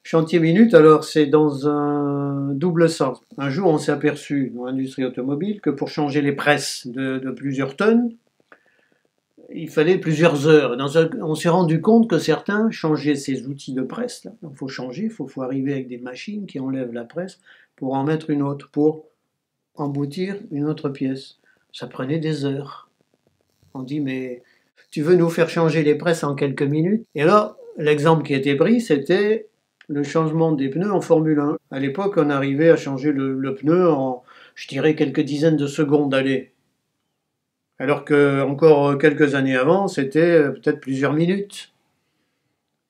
Chantier minute, alors c'est dans un double sens. Un jour, on s'est aperçu dans l'industrie automobile que pour changer les presses de plusieurs tonnes, il fallait plusieurs heures. On s'est rendu compte que certains changeaient ces outils de presse. Là. Donc il faut changer, faut arriver avec des machines qui enlèvent la presse pour en mettre une autre, pour emboutir une autre pièce. Ça prenait des heures. On dit, mais tu veux nous faire changer les presses en quelques minutes? Et alors, l'exemple qui était pris, c'était le changement des pneus en Formule 1. À l'époque, on arrivait à changer le pneu en, je dirais, quelques dizaines de secondes d'aller. Alors que encore quelques années avant, c'était peut-être plusieurs minutes.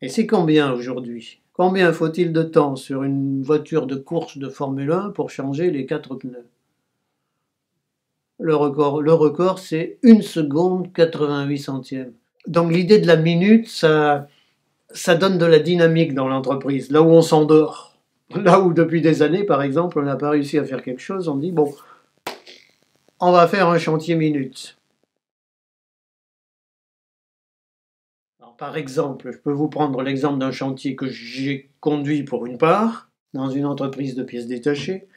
Et c'est combien aujourd'hui? Combien faut-il de temps sur une voiture de course de Formule 1 pour changer les 4 pneus? Le record, c'est 1 seconde 88 centièmes. Donc l'idée de la minute, ça donne de la dynamique dans l'entreprise, là où on s'endort. Là où depuis des années, par exemple, on n'a pas réussi à faire quelque chose, on dit, bon, on va faire un chantier minute. Alors, par exemple, je peux vous prendre l'exemple d'un chantier que j'ai conduit pour une part, dans une entreprise de pièces détachées,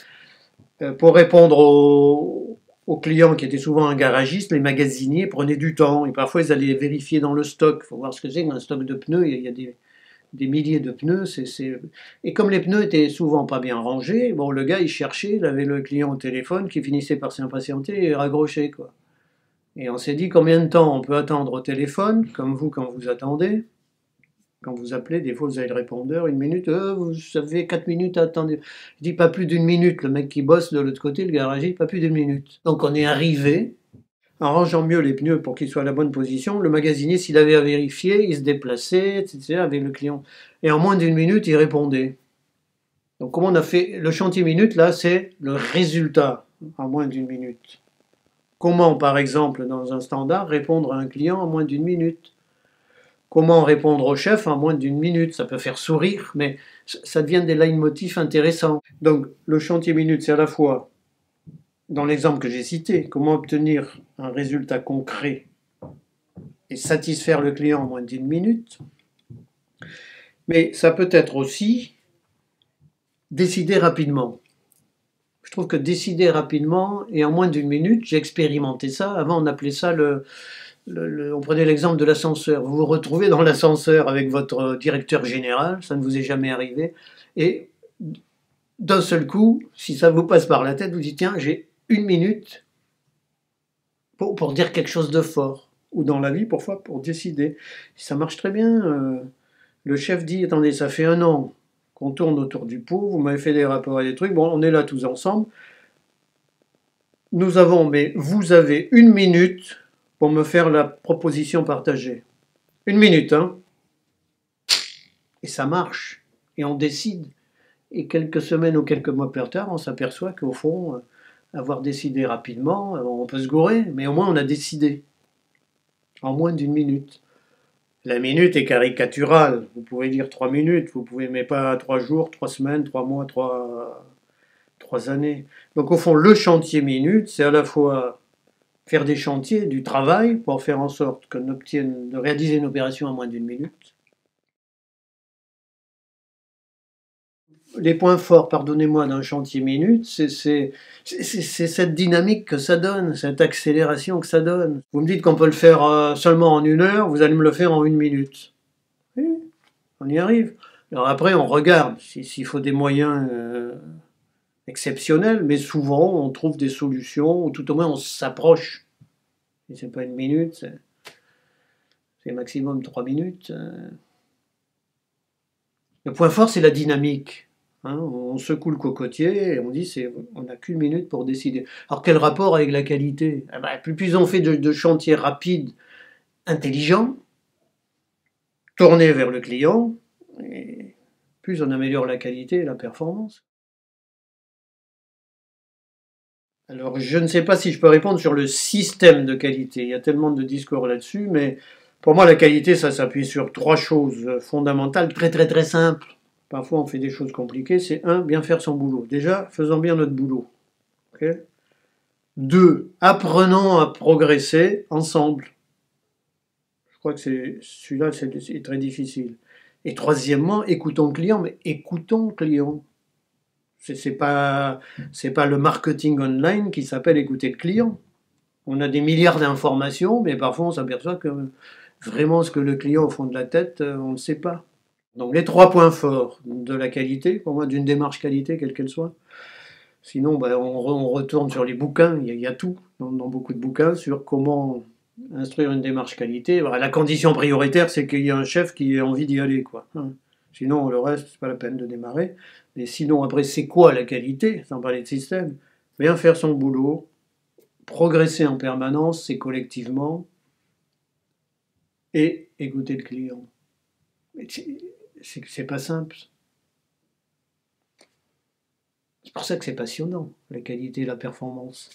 pour répondre aux clients qui étaient souvent un garagiste, les magasiniers prenaient du temps, et parfois ils allaient vérifier dans le stock, il faut voir ce que c'est qu'un stock de pneus, il y a des milliers de pneus, et comme les pneus étaient souvent pas bien rangés, bon, le gars il cherchait, il avait le client au téléphone qui finissait par s'impatienter et raccrocher, quoi. Et on s'est dit combien de temps on peut attendre au téléphone, comme vous quand vous attendez, quand vous appelez, des fois vous avez le répondeur, une minute, vous avez 4 minutes à attendre. Je dis pas plus d'une minute, le mec qui bosse de l'autre côté, le garagiste, pas plus d'une minute. Donc on est arrivé, en rangeant mieux les pneus pour qu'ils soient à la bonne position, le magasinier, s'il avait à vérifier, il se déplaçait, etc., avec le client. Et en moins d'une minute, il répondait. Donc comment on a fait le chantier minute, là, c'est le résultat en moins d'une minute. Comment, par exemple, dans un standard, répondre à un client en moins d'une minute? Comment répondre au chef en moins d'une minute? Ça peut faire sourire, mais ça devient des leitmotifs intéressants. Donc le chantier minute, c'est à la fois dans l'exemple que j'ai cité, comment obtenir un résultat concret et satisfaire le client en moins d'une minute, mais ça peut être aussi décider rapidement. Je trouve que décider rapidement et en moins d'une minute, j'ai expérimenté ça. Avant, on appelait ça on prenait l'exemple de l'ascenseur. Vous vous retrouvez dans l'ascenseur avec votre directeur général, ça ne vous est jamais arrivé, et d'un seul coup, si ça vous passe par la tête, vous dites tiens, j'ai une minute pour dire quelque chose de fort, ou dans la vie, parfois, pour décider. Ça marche très bien. Le chef dit, attendez, ça fait 1 an qu'on tourne autour du pot, vous m'avez fait des rapports et des trucs, bon, on est là tous ensemble. Mais vous avez une minute pour me faire la proposition partagée. Une minute, hein. Et ça marche. Et on décide. Et quelques semaines ou quelques mois plus tard, on s'aperçoit qu'au fond, avoir décidé rapidement, on peut se gourer, mais au moins on a décidé. En moins d'une minute. La minute est caricaturale. Vous pouvez dire 3 minutes, vous pouvez, mais pas 3 jours, 3 semaines, 3 mois, 3 années. Donc au fond, le chantier minute, c'est à la fois faire des chantiers, du travail, pour faire en sorte qu'on obtienne de réaliser une opération en moins d'une minute. Les points forts, pardonnez-moi, d'un chantier minute, c'est cette dynamique que ça donne, cette accélération que ça donne. Vous me dites qu'on peut le faire seulement en 1 heure, vous allez me le faire en 1 minute. Oui, on y arrive. Alors après, on regarde s'il faut des moyens exceptionnels, mais souvent on trouve des solutions, ou tout au moins on s'approche. Si c'est pas 1 minute, c'est maximum 3 minutes. Le point fort, c'est la dynamique. Hein, on secoue le cocotier et on dit on n'a qu'1 minute pour décider. Alors quel rapport avec la qualité? Plus on fait de chantiers rapides, intelligents, tournés vers le client, et plus on améliore la qualité et la performance. Alors je ne sais pas si je peux répondre sur le système de qualité. Il y a tellement de discours là-dessus, mais pour moi la qualité, ça s'appuie sur 3 choses fondamentales, très très très simples. Parfois on fait des choses compliquées, c'est 1, bien faire son boulot. Déjà, faisons bien notre boulot. Okay. 2, apprenons à progresser ensemble. Je crois que celui-là, c'est très difficile. Et troisièmement, écoutons le client, mais écoutons le client. C'est pas, c'est pas le marketing online qui s'appelle écouter le client. On a des milliards d'informations, mais parfois on s'aperçoit que vraiment ce que le client au fond de la tête, on ne sait pas. Donc les trois points forts de la qualité, pour moi, d'une démarche qualité, quelle qu'elle soit. Sinon, ben, on retourne sur les bouquins, il y a tout dans beaucoup de bouquins sur comment instruire une démarche qualité. Voilà, la condition prioritaire, c'est qu'il y ait un chef qui ait envie d'y aller, quoi. Hein. Sinon, le reste, c'est pas la peine de démarrer. Et sinon, après, c'est quoi la qualité? Sans parler de système. Bien faire son boulot, progresser en permanence, c'est collectivement, et écouter le client. C'est pas simple. C'est pour ça que c'est passionnant, la qualité et la performance.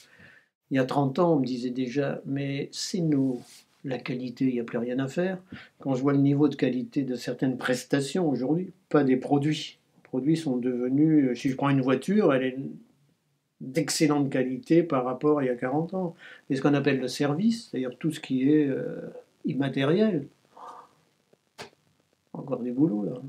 Il y a 30 ans, on me disait déjà, mais c'est nous, la qualité, il n'y a plus rien à faire. Quand je vois le niveau de qualité de certaines prestations aujourd'hui, pas des produits. Les produits sont devenus, si je prends une voiture, elle est d'excellente qualité par rapport à il y a 40 ans. Et ce qu'on appelle le service, c'est-à-dire tout ce qui est immatériel, encore du boulot là.